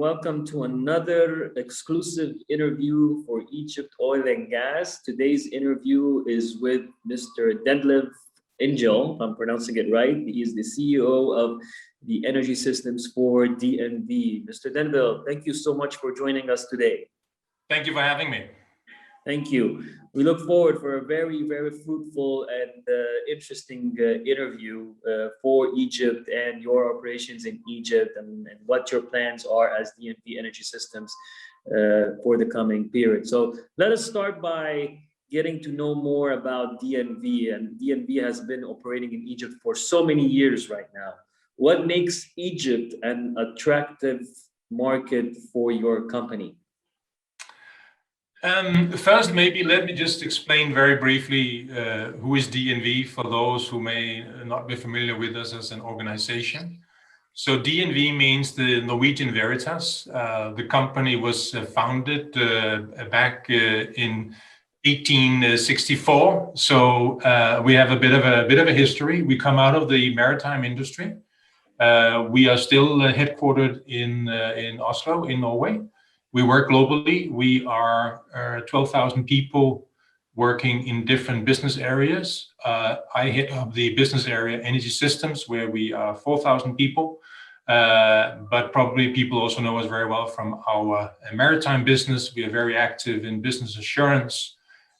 welcome to another exclusive interview for Egypt Oil and Gas. Today's interview is with Mr. Ditlev Engel, if I'm pronouncing it right. He is the CEO of the energy systems for DNV. Mr. Ditlev, thank you so much for joining us today. Thank you for having me. Thank you. We look forward for a very, very fruitful and interesting interview for Egypt and your operations in Egypt and what your plans are as DNV Energy Systems for the coming period. So let us start by getting to know more about DNV. And DNV has been operating in Egypt for so many years right now. What makes Egypt an attractive market for your company? First, maybe let me just explain very briefly who is DNV for those who may not be familiar with us as an organization. So DNV means the Norwegian Veritas. The company was founded back in 1864. So we have a bit of a history. We come out of the maritime industry. We are still headquartered in Oslo, in Norway. We work globally. We are 12,000 people working in different business areas. I head up the business area Energy Systems, where we are 4,000 people. But probably people also know us very well from our maritime business. We are very active in business assurance,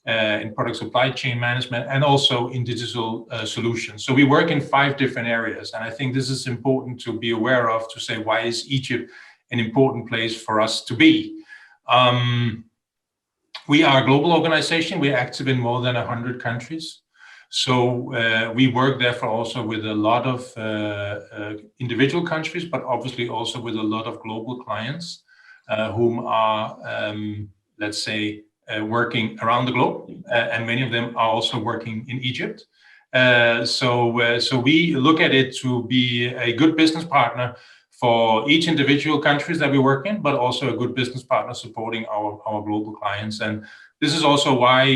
in product supply chain management, and also in digital solutions. So we work in 5 different areas. And I think this is important to be aware of, to say, why is Egypt an important place for us to be. We are a global organization. We're active in more than 100 countries. So we work therefore also with a lot of individual countries, but obviously also with a lot of global clients whom are, let's say, working around the globe. And many of them are also working in Egypt. So we look at it to be a good business partner for each individual countries that we work in, but also a good business partner supporting our global clients. And this is also why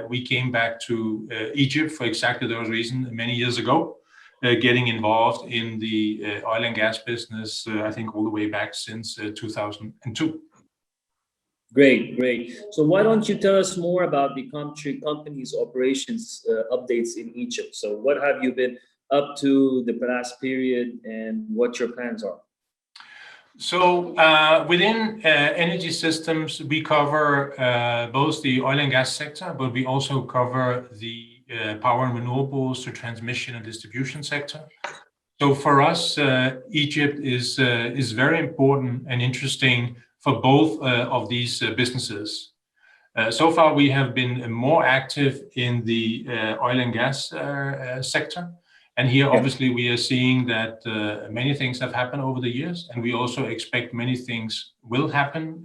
we came back to Egypt for exactly those reasons many years ago, getting involved in the oil and gas business, I think all the way back since 2002. Great. So why don't you tell us more about the company's operations updates in Egypt? So what have you been up to the past period and what your plans are? So within energy systems, we cover both the oil and gas sector, but we also cover the power and renewables, the transmission and distribution sector. So for us, Egypt is very important and interesting for both of these businesses. So far, we have been more active in the oil and gas sector. And here, obviously, we are seeing that many things have happened over the years, and we also expect many things will happen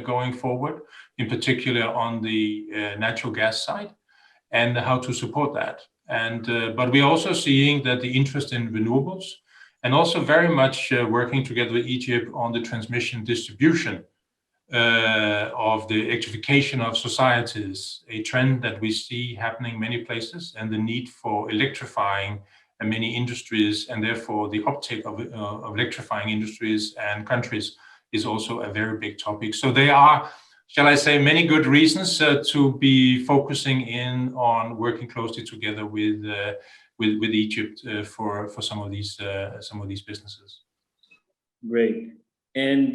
going forward, in particular on the natural gas side, and how to support that. But we're also seeing that the interest in renewables, and also very much working together with Egypt on the transmission distribution of the electrification of societies, a trend that we see happening in many places, and the need for electrifying many industries, and therefore the uptake of electrifying industries and countries is also a very big topic. So there are, shall I say, many good reasons to be focusing in on working closely together with Egypt for some of these businesses. Great. And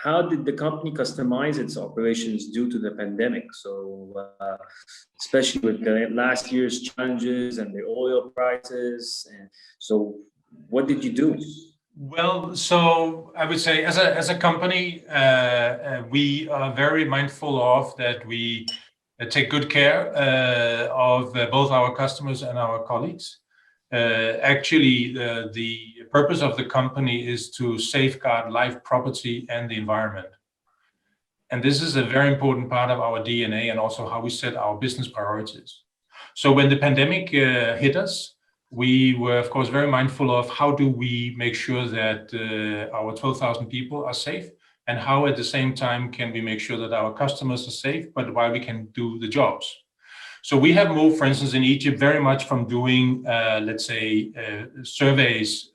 how did the company customize its operations due to the pandemic? So, especially with the last year's challenges and the oil prices. And so, what did you do? Well, so I would say as a company, we are very mindful of that we take good care of both our customers and our colleagues. Actually, the purpose of the company is to safeguard life, property, and the environment. And this is a very important part of our DNA and also how we set our business priorities. So when the pandemic hit us, we were, of course, very mindful of how do we make sure that our 12,000 people are safe, and how at the same time can we make sure that our customers are safe, but while we can do the jobs. So we have moved, for instance, in Egypt, very much from doing, let's say, surveys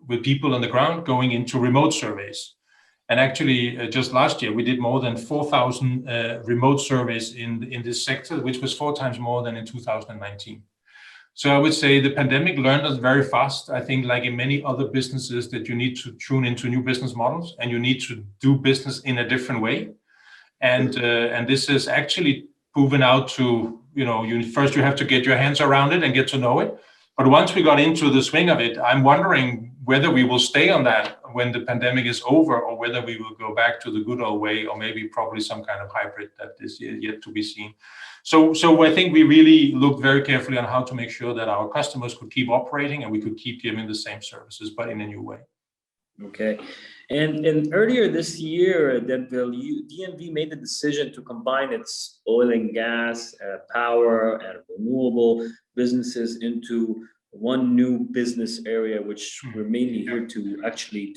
with people on the ground, going into remote surveys. And actually, just last year, we did more than 4,000 remote surveys in this sector, which was 4 times more than in 2019. So I would say the pandemic learned us very fast. I think, like in many other businesses, that you need to tune into new business models and you need to do business in a different way. And this is actually proven out to, you have to get your hands around it and get to know it. But once we got into the swing of it, I'm wondering whether we will stay on that when the pandemic is over, or whether we will go back to the good old way, or maybe probably some kind of hybrid that is yet to be seen. So I think we really looked very carefully on how to make sure that our customers could keep operating and we could keep giving the same services, but in a new way. Okay. And earlier this year, DNV made the decision to combine its oil and gas, power, and renewable businesses into one new business area, which we're mainly here to actually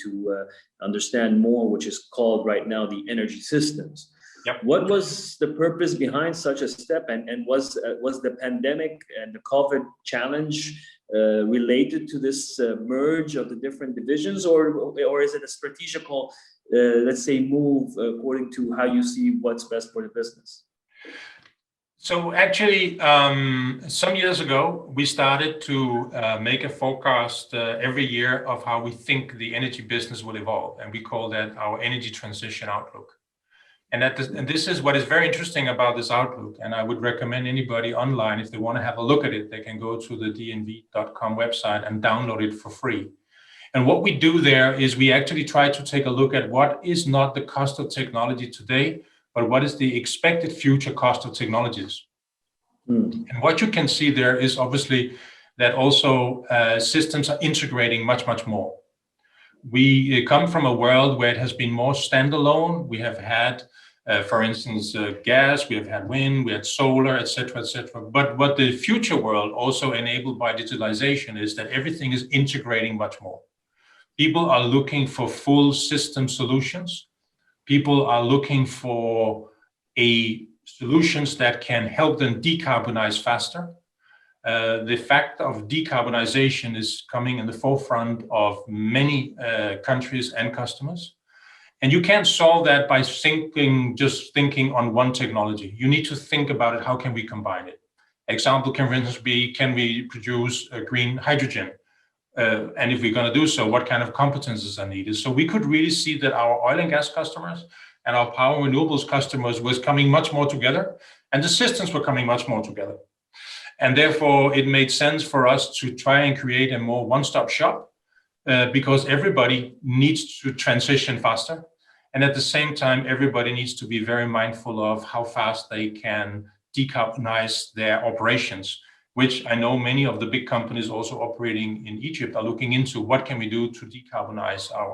understand more, which is called right now the energy systems. Yep. What was the purpose behind such a step, and was the pandemic and the COVID challenge related to this merge of the different divisions, or is it a strategical, let's say, move according to how you see what's best for the business? So actually, some years ago, we started to make a forecast every year of how we think the energy business will evolve, and we call that our energy transition outlook. And this is what is very interesting about this outlook. And I would recommend anybody online, if they want to have a look at it, they can go to the dnv.com website and download it for free. And what we do there is we actually try to take a look at what is not the cost of technology today, but what is the expected future cost of technologies. And what you can see there is obviously that also systems are integrating much, much more. We come from a world where it has been more standalone. We have had, for instance, gas, we have had wind, we had solar, etc., etc. But what the future world, also enabled by digitalization, is that everything is integrating much more. People are looking for full system solutions. People are looking for solutions that can help them decarbonize faster. The fact of decarbonization is coming in the forefront of many countries and customers. And you can't solve that by just thinking on one technology. You need to think about it, how can we combine it? Example can, for instance, be, can we produce green hydrogen? And if we're going to do so, what kind of competencies are needed? So we could really see that our oil and gas customers and our power and renewables customers was coming much more together, and the systems were coming much more together. And therefore, it made sense for us to try and create a more one-stop shop because everybody needs to transition faster. And at the same time, everybody needs to be very mindful of how fast they can decarbonize their operations, which I know many of the big companies also operating in Egypt are looking into. What can we do to decarbonize our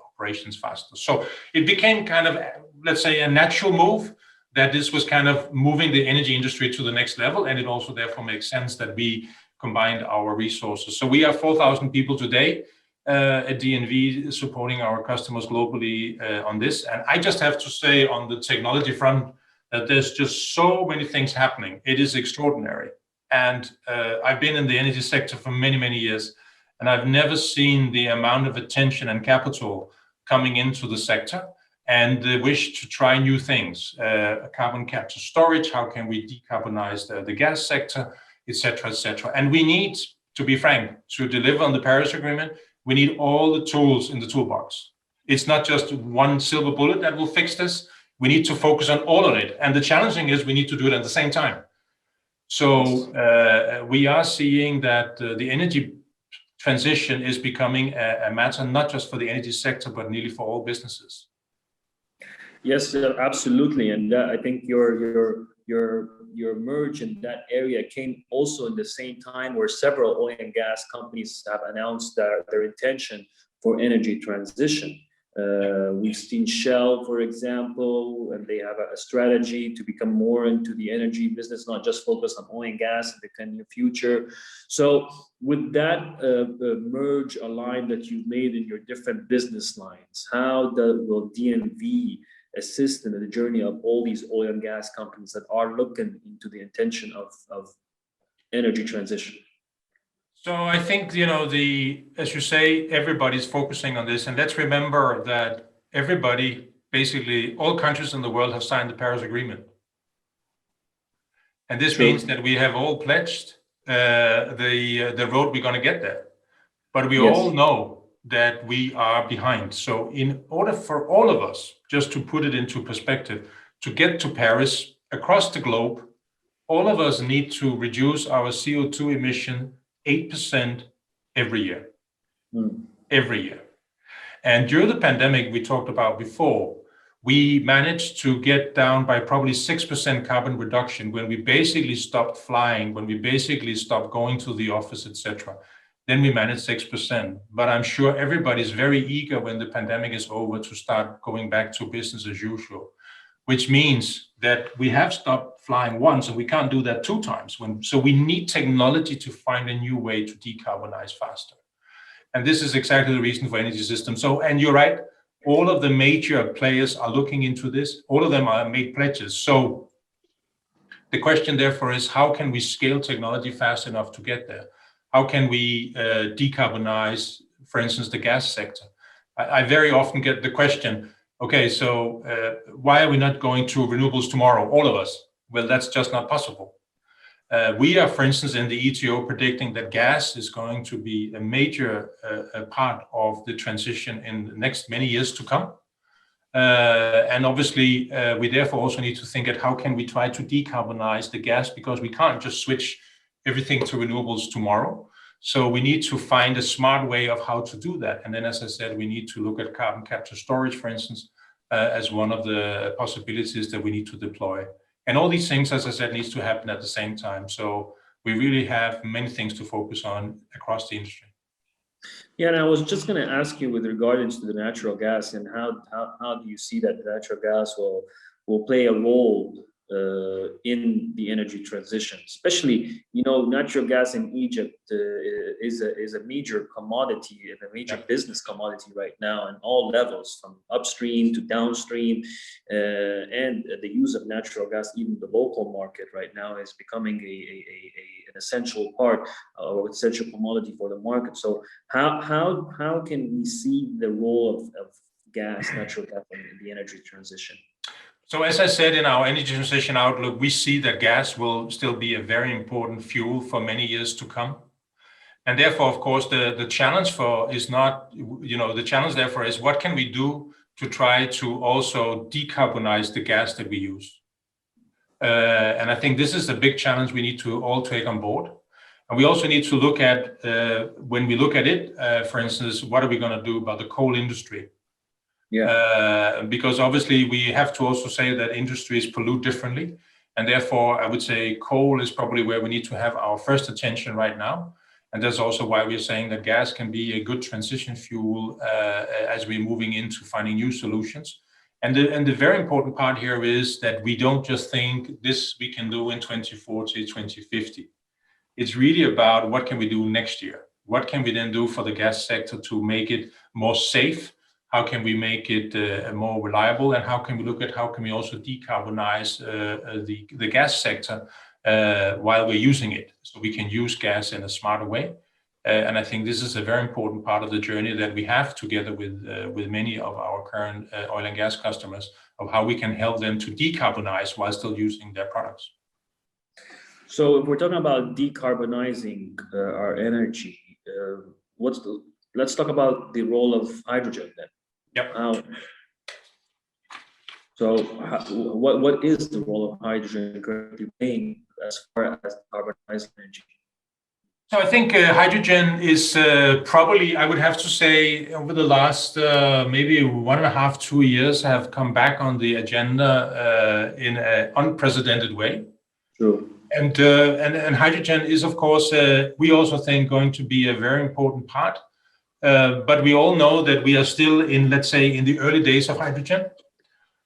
operations faster? So it became kind of, let's say, a natural move that this was kind of moving the energy industry to the next level. And it also therefore makes sense that we combined our resources. So we are 4,000 people today at DNV supporting our customers globally on this. And I just have to say on the technology front that there's just so many things happening. It is extraordinary. And I've been in the energy sector for many, many years, and I've never seen the amount of attention and capital coming into the sector and the wish to try new things, carbon capture storage, how can we decarbonize the gas sector, etc., etc. And we need, to be frank, to deliver on the Paris Agreement, we need all the tools in the toolbox. It's not just one silver bullet that will fix this. We need to focus on all of it. And the challenging is we need to do it at the same time. So we are seeing that the energy transition is becoming a matter not just for the energy sector, but nearly for all businesses. Yes, absolutely, and I think your merge in that area came also in the same time where several oil and gas companies have announced their intention for energy transition. We've seen Shell, for example, and they have a strategy to become more into the energy business, not just focus on oil and gas in the future. So with that merge align that you've made in your different business lines, how will DNV assist in the journey of all these oil and gas companies that are looking into the intention of energy transition? So I think, as you say, everybody's focusing on this. And let's remember that everybody, basically all countries in the world have signed the Paris Agreement. And this means that we have all pledged the road we're going to get there. But we all know that we are behind. So in order for all of us, just to put it into perspective, to get to Paris across the globe, all of us need to reduce our CO2 emission 8% every year. Every year. And during the pandemic we talked about before, we managed to get down by probably 6% carbon reduction when we basically stopped flying, when we basically stopped going to the office, etc. Then we managed 6%. But I'm sure everybody's very eager when the pandemic is over to start going back to business as usual, which means that we have stopped flying once and we can't do that 2 times. So we need technology to find a new way to decarbonize faster. And this is exactly the reason for energy systems. So, and you're right, all of the major players are looking into this. All of them are made pledges. So the question therefore is, how can we scale technology fast enough to get there? How can we decarbonize, for instance, the gas sector? I very often get the question, okay, so why are we not going to renewables tomorrow, all of us? Well, that's just not possible. We are, for instance, in the ETO predicting that gas is going to be a major part of the transition in the next many years to come. And obviously, we therefore also need to think at how can we try to decarbonize the gas, because we can't just switch everything to renewables tomorrow. So we need to find a smart way of how to do that. And then, as I said, we need to look at carbon capture storage, for instance, as one of the possibilities that we need to deploy. And all these things, as I said, needs to happen at the same time. So we really have many things to focus on across the industry. Yeah, and I was just going to ask you with regards to the natural gas, and how do you see that the natural gas will play a role in the energy transition, especially, natural gas in Egypt is a major commodity and a major business commodity right now in all levels, from upstream to downstream, and the use of natural gas, even the local market right now, is becoming an essential part or essential commodity for the market. So how can we see the role of natural gas in the energy transition? So as I said in our energy transition outlook, we see that gas will still be a very important fuel for many years to come. And therefore, of course, the challenge the challenge therefore is, what can we do to try to also decarbonize the gas that we use? And I think this is a big challenge we need to all take on board. And we also need to look at, when we look at it, for instance, what are we going to do about the coal industry? Because obviously we have to also say that industries pollute differently. And therefore, I would say coal is probably where we need to have our first attention right now. And that's also why we're saying that gas can be a good transition fuel as we're moving into finding new solutions. And the very important part here is that we don't just think this we can do in 2040, 2050. It's really about what can we do next year? What can we then do for the gas sector to make it more safe? How can we make it more reliable? And how can we look at how can we also decarbonize the gas sector while we're using it, so we can use gas in a smarter way. And I think this is a very important part of the journey that we have together with many of our current oil and gas customers, of how we can help them to decarbonize while still using their products. So if we're talking about decarbonizing our energy, let's talk about the role of hydrogen then. Yep. So what is the role of hydrogen currently playing as far as decarbonizing energy? So I think hydrogen is probably, I would have to say, over the last maybe 1.5, 2 years, have come back on the agenda in an unprecedented way. True. And hydrogen is, of course, we also think going to be a very important part. But we all know that we are still in, let's say, in the early days of hydrogen,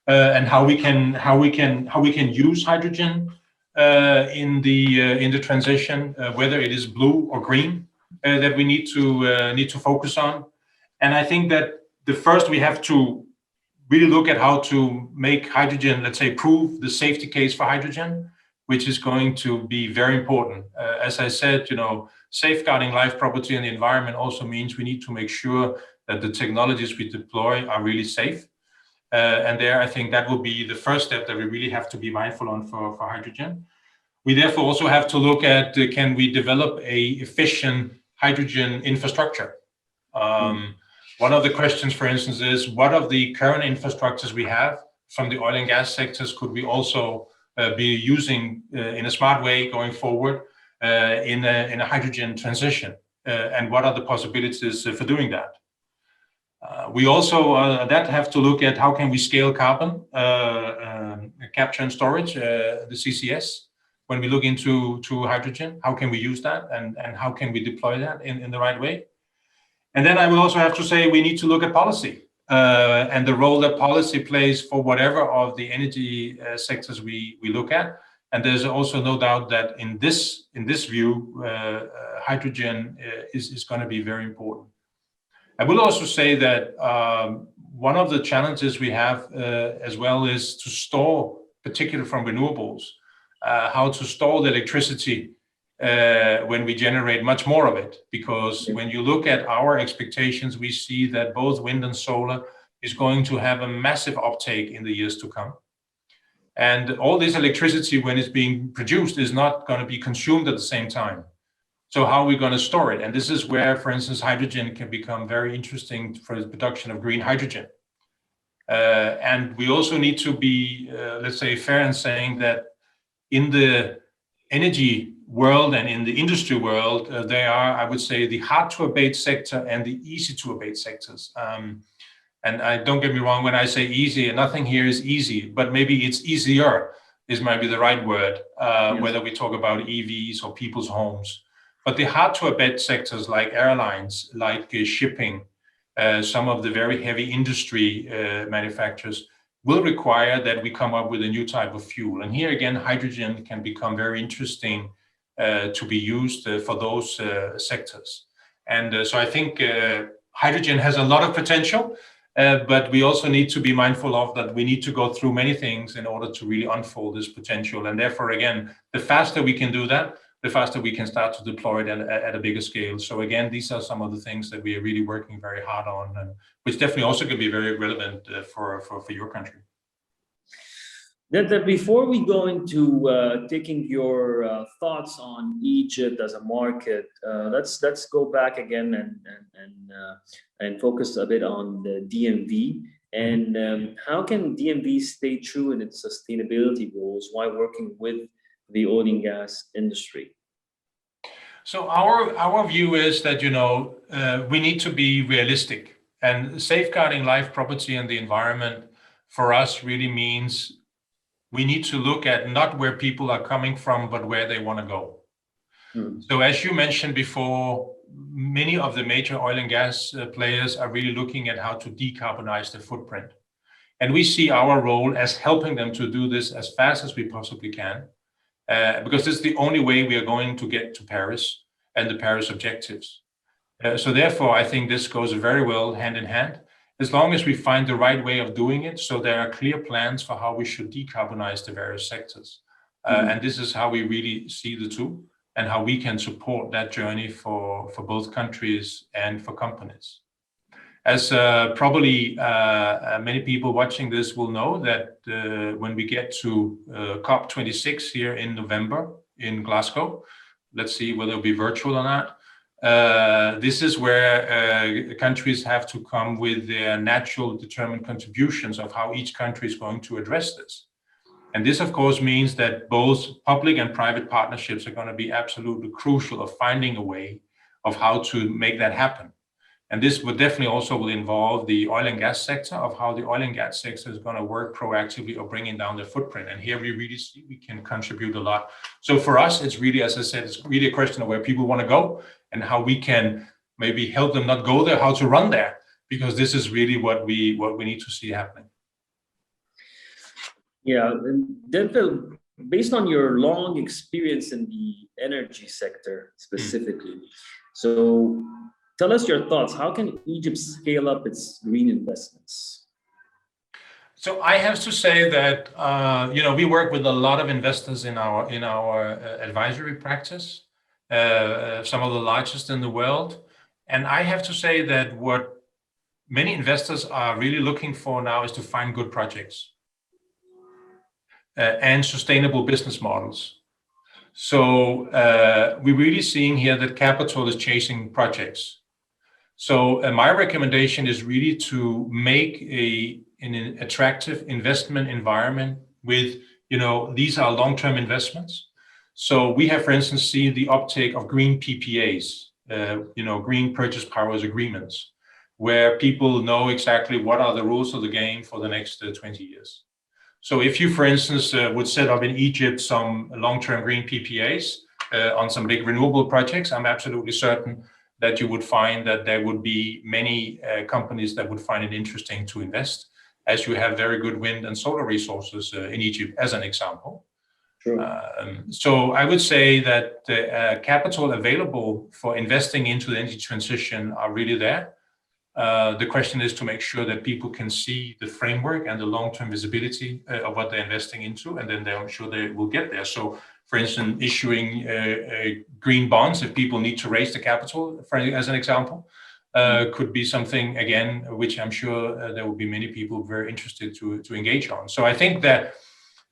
and how we can use hydrogen in the transition, whether it is blue or green, that we need to focus on. And I think that the first we have to really look at how to make hydrogen, let's say, prove the safety case for hydrogen, which is going to be very important. As I said, safeguarding life, property, and the environment also means we need to make sure that the technologies we deploy are really safe. And there, I think that will be the first step that we really have to be mindful on for hydrogen. We therefore also have to look at, can we develop a efficient hydrogen infrastructure? One of the questions, for instance, is what of the current infrastructures we have from the oil and gas sectors could we also be using in a smart way going forward in a hydrogen transition? And what are the possibilities for doing that? We also that have to look at how can we scale carbon capture and storage, the CCS. When we look into hydrogen, how can we use that and how can we deploy that in the right way? And then I will also have to say we need to look at policy and the role that policy plays for whatever of the energy sectors we look at. And there's also no doubt that in this view, hydrogen is going to be very important. I will also say that one of the challenges we have as well is to store, particularly from renewables, how to store the electricity when we generate much more of it. Because when you look at our expectations, we see that both wind and solar is going to have a massive uptake in the years to come. And all this electricity, when it's being produced, is not going to be consumed at the same time. So how are we going to store it? And this is where, for instance, hydrogen can become very interesting for the production of green hydrogen. And we also need to be, let's say, fair in saying that in the energy world and in the industry world, they are, I would say, the hard to abate sector and the easy to abate sectors. And I don't get me wrong when I say easy, nothing here is easy, but maybe it's easier is maybe the right word, yes. Whether we talk about EVs or people's homes. But the hard to abate sectors like airlines, like shipping, some of the very heavy industry manufacturers will require that we come up with a new type of fuel. And here again, hydrogen can become very interesting to be used for those sectors. And so I think hydrogen has a lot of potential, but we also need to be mindful of that we need to go through many things in order to really unfold this potential. And therefore, again, the faster we can do that, the faster we can start to deploy it at a bigger scale. So again, these are some of the things that we are really working very hard on, and which definitely also can be very relevant for your country. That before we go into taking your thoughts on Egypt as a market, let's go back again and focus a bit on the DNV and how can DNV stay true in its sustainability goals while working with the oil and gas industry? So our view is that we need to be realistic, and safeguarding life, property, and the environment for us really means we need to look at not where people are coming from, but where they want to go. So as you mentioned before, many of the major oil and gas players are really looking at how to decarbonize their footprint. And we see our role as helping them to do this as fast as we possibly can. Because this is the only way we are going to get to Paris and the Paris objectives. So therefore, I think this goes very well hand in hand, as long as we find the right way of doing it. So there are clear plans for how we should decarbonize the various sectors. And this is how we really see the two and how we can support that journey for both countries and for companies. As probably many people watching this will know that when we get to COP26 here in November in Glasgow, let's see whether it'll be virtual or not. This is where countries have to come with their natural determined contributions of how each country is going to address this. And this, of course, means that both public and private partnerships are going to be absolutely crucial of finding a way of how to make that happen. And this would definitely also will involve the oil and gas sector, of how the oil and gas sector is going to work proactively of bringing down their footprint. And here we really see we can contribute a lot. So for us, it's really, as I said, it's really a question of where people want to go and how we can maybe help them not go there, how to run there, because this is really what we need to see happening. Yeah, and Ditlev, based on your long experience in the energy sector specifically, so tell us your thoughts. How can Egypt scale up its green investments? So I have to say that we work with a lot of investors in our advisory practice, some of the largest in the world, and I have to say that what many investors are really looking for now is to find good projects and sustainable business models. So we're really seeing here that capital is chasing projects. So my recommendation is really to make an attractive investment environment with, these are long-term investments. So we have, for instance, seen the uptake of green PPAs, green purchase powers agreements, where people know exactly what are the rules of the game for the next 20 years. So if you, for instance, would set up in Egypt some long-term green PPAs on some big renewable projects, I'm absolutely certain that you would find that there would be many companies that would find it interesting to invest, as you have very good wind and solar resources in Egypt, as an example. Sure. So I would say that the capital available for investing into the energy transition are really there. The question is to make sure that people can see the framework and the long-term visibility of what they're investing into, and then I'm sure they will get there. So, for instance, issuing green bonds, if people need to raise the capital, as an example, could be something, again, which I'm sure there will be many people very interested to engage on. So I think that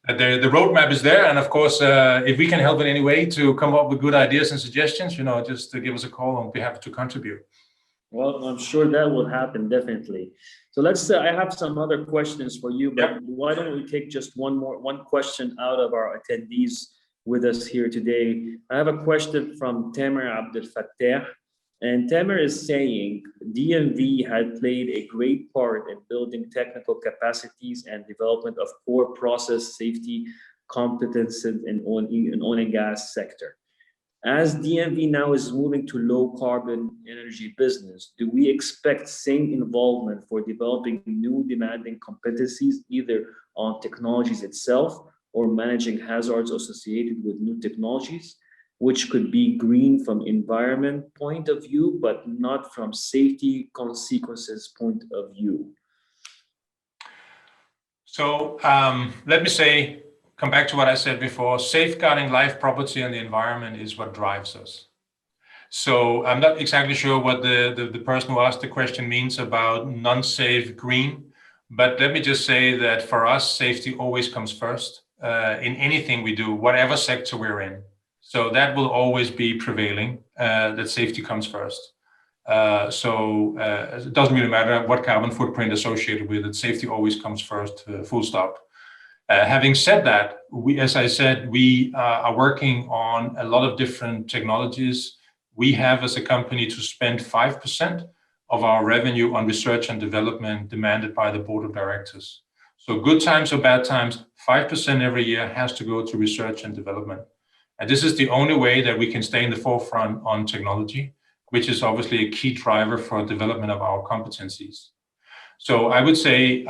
the roadmap is there, and of course, if we can help in any way to come up with good ideas and suggestions, just give us a call, and we'll be happy to contribute. Well, I'm sure that will happen, definitely. So let's say I have some other questions for you, but why don't we take just one question out of our attendees with us here today? I have a question from Tamer Abdel Fattah, and Tamer is saying DNV had played a great part in building technical capacities and development of core process safety competences in oil and gas sector. As DNV now is moving to low carbon energy business, do we expect same involvement for developing new demanding competencies, either on technologies itself or managing hazards associated with new technologies, which could be green from environment point of view, but not from safety consequences point of view? So let me come back to what I said before. Safeguarding life, property, and the environment is what drives us. So I'm not exactly sure what the person who asked the question means about non-safe green, but let me just say that for us, safety always comes first in anything we do, whatever sector we're in. So that will always be prevailing, that safety comes first. So it doesn't really matter what carbon footprint associated with it, safety always comes first, full stop. Having said that, as I said, we are working on a lot of different technologies. We have, as a company, to spend 5% of our revenue on research and development demanded by the board of directors. So good times or bad times, 5% every year has to go to research and development. And this is the only way that we can stay in the forefront on technology, which is obviously a key driver for development of our competencies. So I would say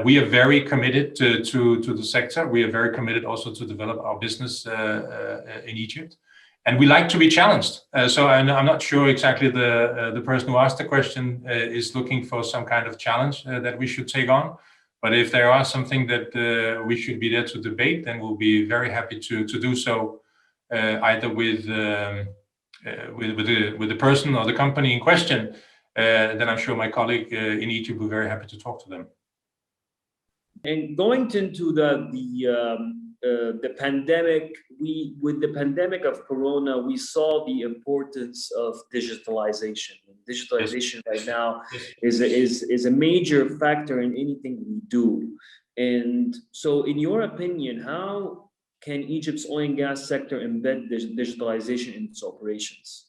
we are very committed to the sector. We are very committed also to develop our business in Egypt. And we like to be challenged. So I'm not sure exactly the person who asked the question is looking for some kind of challenge that we should take on. But if there are something that we should be there to debate, then we'll be very happy to do so, either with the person or the company in question. Then I'm sure my colleague in Egypt will be very happy to talk to them. And going into the pandemic, with the pandemic of Corona, we saw the importance of digitalization. Digitalization right now is a major factor in anything we do. And so, in your opinion, how can Egypt's oil and gas sector embed digitalization in its operations?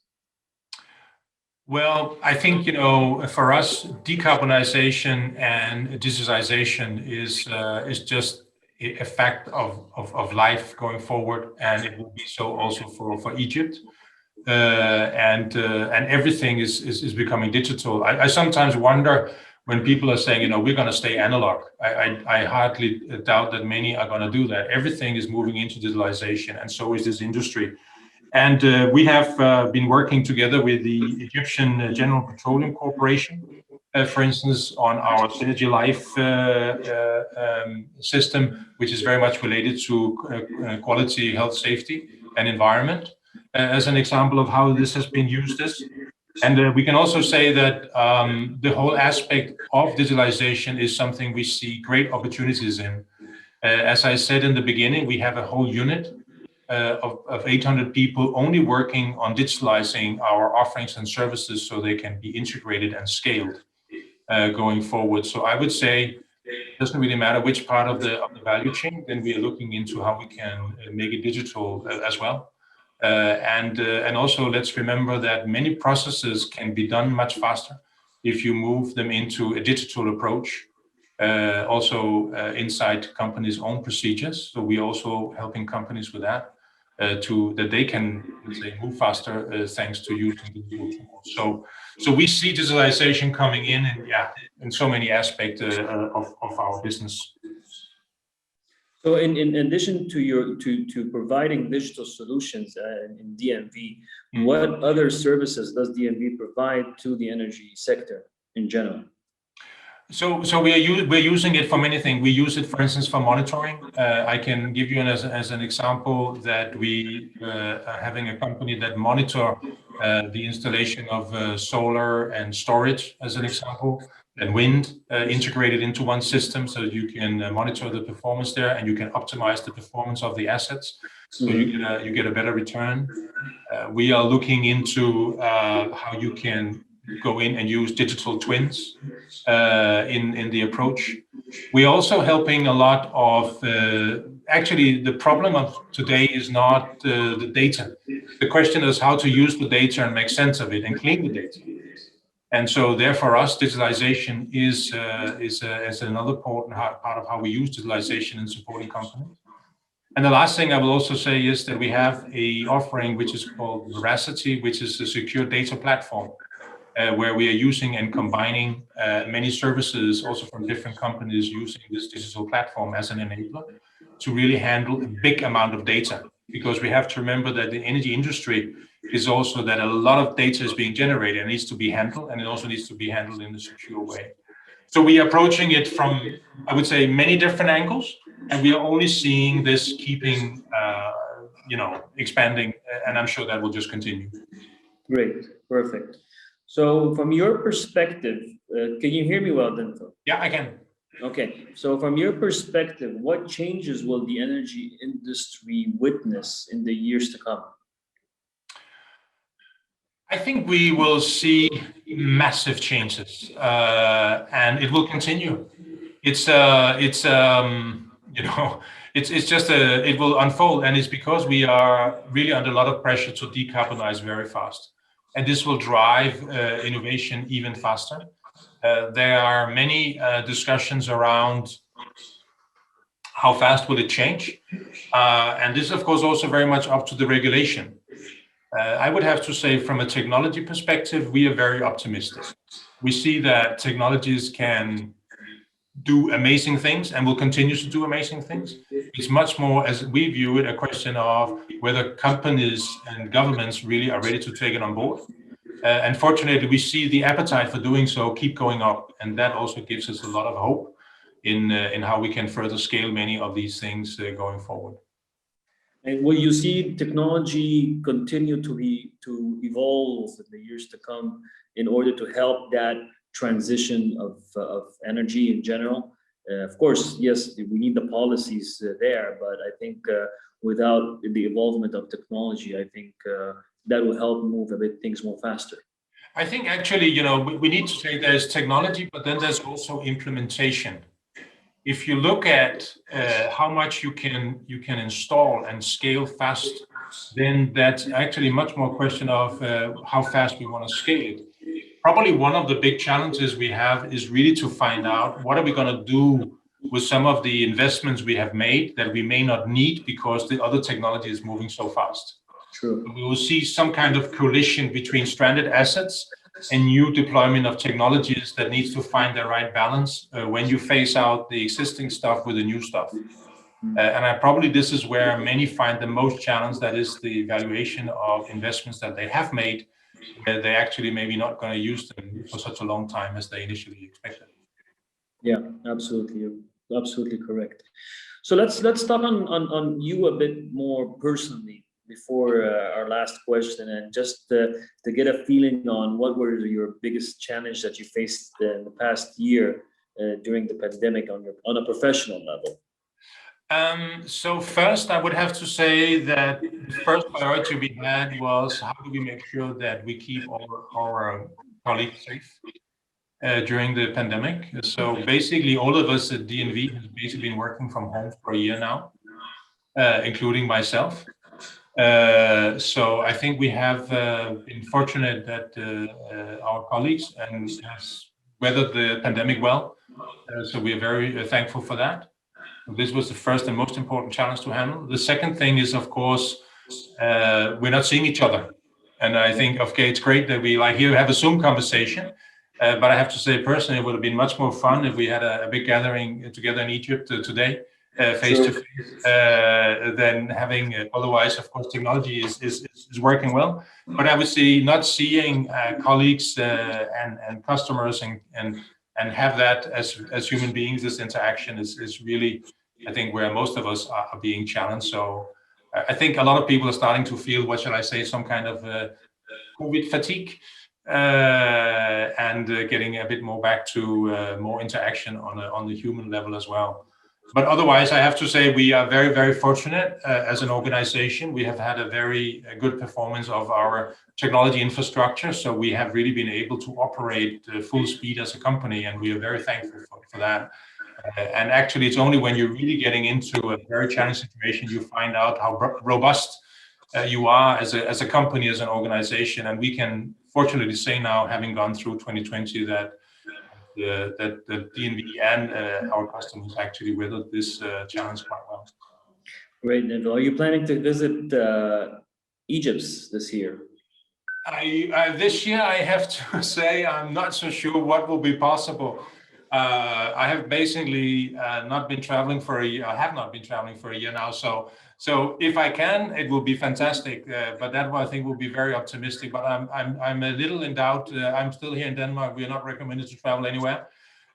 Well, I think, for us, decarbonization and digitization is just a fact of life going forward, and it will be so also for Egypt. And everything is becoming digital. I sometimes wonder when people are saying, we're going to stay analog. I hardly doubt that many are going to do that. Everything is moving into digitalization, and so is this industry. And we have been working together with the Egyptian General Petroleum Corporation, for instance, on our Synergy Life system, which is very much related to quality, health, safety, and environment, as an example of how this has been used. And we can also say that the whole aspect of digitalization is something we see great opportunities in. As I said in the beginning, we have a whole unit of 800 people only working on digitalizing our offerings and services so they can be integrated and scaled going forward. So I would say it doesn't really matter which part of the value chain, then we are looking into how we can make it digital as well. And also let's remember that many processes can be done much faster if you move them into a digital approach. Also inside companies' own procedures. So we're also helping companies with that that they can, let's say, move faster thanks to using digital tools. So we see digitalization coming in so many aspects of our business. So in addition to to providing digital solutions in DNV, what other services does DNV provide to the energy sector in general? So we're using it for many things. We use it, for instance, for monitoring. I can give you as an example that we are having a company that monitor the installation of solar and storage, as an example, and wind integrated into one system, so you can monitor the performance there, and you can optimize the performance of the assets, so you get a better return. We are looking into how you can go in and use digital twins in the approach. We're also helping a lot of, actually the problem of today is not the data. The question is how to use the data and make sense of it and clean the data. And so there for us, digitalization is another important part of how we use digitalization in supporting companies. And the last thing I will also say is that we have a offering which is called Veracity, which is a secure data platform. Where we are using and combining many services also from different companies using this digital platform as an enabler to really handle a big amount of data. Because we have to remember that the energy industry is also that a lot of data is being generated and needs to be handled, and it also needs to be handled in a secure way. So we are approaching it from, I would say, many different angles, and we are only seeing this keeping, expanding, and I'm sure that will just continue. Great, perfect. So from your perspective, can you hear me well, Ditlev? Yeah, I can. Okay, so from your perspective, what changes will the energy industry witness in the years to come? I think we will see massive changes, and it will continue. It will unfold, and it's because we are really under a lot of pressure to decarbonize very fast. And this will drive innovation even faster. There are many discussions around how fast will it change. And this, of course, also very much up to the regulation. I would have to say from a technology perspective, we are very optimistic. We see that technologies can do amazing things and will continue to do amazing things. It's much more, as we view it, a question of whether companies and governments really are ready to take it on board. And fortunately, we see the appetite for doing so keep going up, and that also gives us a lot of hope in how we can further scale many of these things going forward. And will you see technology continue to evolve in the years to come in order to help that transition of energy in general? Of course, yes, we need the policies there, but I think without the involvement of technology, I think that will help move a bit things more faster. I think actually, we need to say there's technology, but then there's also implementation. If you look at how much you can install and scale fast, then that's actually much more a question of how fast we want to scale it. Probably one of the big challenges we have is really to find out what are we going to do with some of the investments we have made that we may not need because the other technology is moving so fast. True. We will see some kind of collision between stranded assets and new deployment of technologies that needs to find the right balance when you phase out the existing stuff with the new stuff. And this is where many find the most challenge, that is the evaluation of investments that they have made, where they actually maybe not going to use them for such a long time as they initially expected. Yeah, absolutely. Absolutely correct. So let's talk on you a bit more personally. before our last question, and just to get a feeling on what were your biggest challenge that you faced in the past year during the pandemic on a professional level. So first, I would have to say that the first priority we had was how do we make sure that we keep our colleagues safe during the pandemic. So basically, all of us at DNV have basically been working from home for a year now, including myself. So I think we have been fortunate that our colleagues and has weathered the pandemic well. So we are very thankful for that. This was the first and most important challenge to handle. The second thing is, of course, we're not seeing each other. And I think, okay, it's great that we like here have a Zoom conversation. But I have to say personally, it would have been much more fun if we had a big gathering together in Egypt today, face to face, than having otherwise. Of course, technology is working well. But I would say not seeing colleagues and customers and have that as human beings, this interaction is really, I think, where most of us are being challenged. So I think a lot of people are starting to feel, what shall I say, some kind of COVID fatigue, and getting a bit more back to more interaction on the human level as well. But otherwise, I have to say we are very, very fortunate as an organization. We have had a very good performance of our technology infrastructure. So we have really been able to operate full speed as a company, and we are very thankful for that. And actually, it's only when you're really getting into a very challenging situation, you find out how robust you are as a company, as an organization. And we can fortunately say now, having gone through 2020, that the DNV and our customers actually weathered this challenge quite well. Great, Engel. Are you planning to visit Egypt this year? This year, I have to say, I'm not so sure what will be possible. I have basically not been traveling for a year. I have not been traveling for a year now. So if I can, it will be fantastic. But that I think will be very optimistic. But I'm a little in doubt. I'm still here in Denmark. We are not recommended to travel anywhere.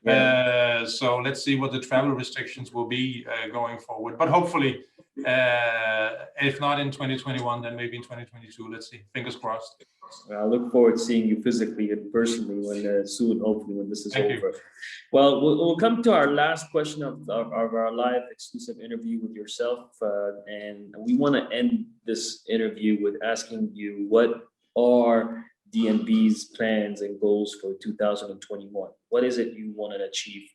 Yeah. So let's see what the travel restrictions will be going forward. But hopefully, if not in 2021, then maybe in 2022. Let's see. Fingers crossed. I look forward to seeing you physically and personally when soon, hopefully, when this is Thank over. You. Well, we'll come to our last question of our live exclusive interview with yourself. And we want to end this interview with asking you, what are DNV's plans and goals for 2021? What is it you want to achieve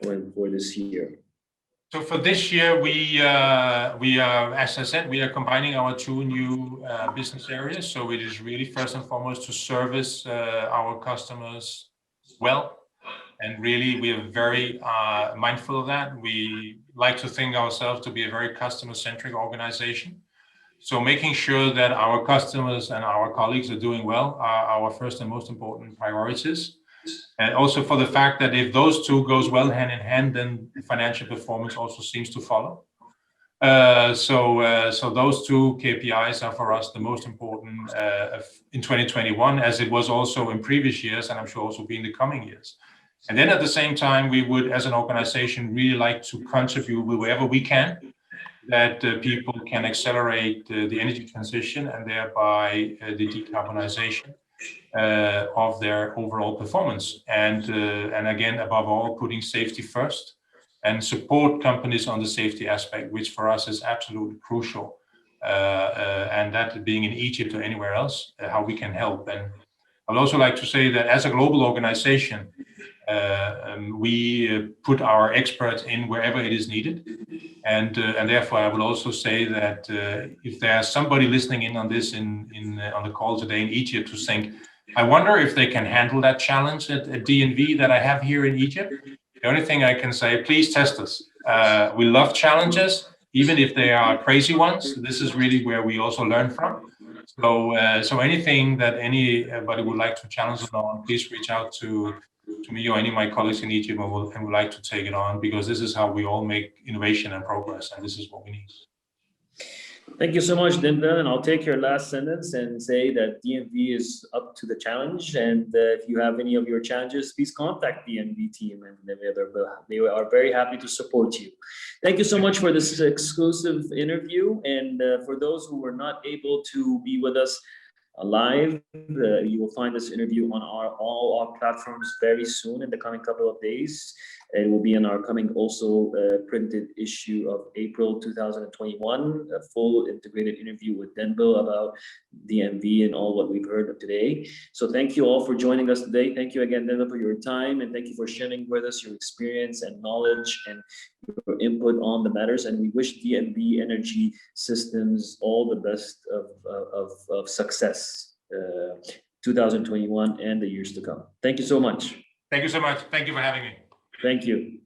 for this year? So for this year, we are, as I said, we are combining our two new business areas. So it is really first and foremost to service our customers well. And really, we are very mindful of that. We like to think ourselves to be a very customer-centric organization. So making sure that our customers and our colleagues are doing well are our first and most important priorities. And also for the fact that if those two goes well hand in hand, then the financial performance also seems to follow. So those two KPIs are for us the most important in 2021, as it was also in previous years, and I'm sure also be in the coming years. And then at the same time, we would, as an organization, really like to contribute wherever we can, that people can accelerate the energy transition and thereby the decarbonization of their overall performance. And again, above all, putting safety first and support companies on the safety aspect, which for us is absolutely crucial. And that being in Egypt or anywhere else, how we can help. And I would also like to say that as a global organization, we put our experts in wherever it is needed. And therefore, I will also say that if there's somebody listening in on this on the call today in Egypt to think, I wonder if they can handle that challenge at DNV that I have here in Egypt. The only thing I can say, please test us. We love challenges, even if they are crazy ones. This is really where we also learn from. So anything that anybody would like to challenge us on, please reach out to me or any of my colleagues in Egypt, and would like to take it on, because this is how we all make innovation and progress, and this is what we need. Thank you so much, Ditlev, and I'll take your last sentence and say that DNV is up to the challenge. And if you have any of your challenges, please contact DNV team, and they are very happy to support you. Thank you so much for this exclusive interview. And for those who were not able to be with us live, you will find this interview on all our platforms very soon in the coming couple of days. It will be in our coming also printed issue of April 2021, a full integrated interview with Denville about DNV and all what we've heard of today. So thank you all for joining us today. Thank you again, Denville, for your time, and thank you for sharing with us your experience and knowledge and your input on the matters. And we wish DNV Energy Systems all the best of success 2021 and the years to come. Thank you so much. Thank you so much. Thank you for having me. Thank you.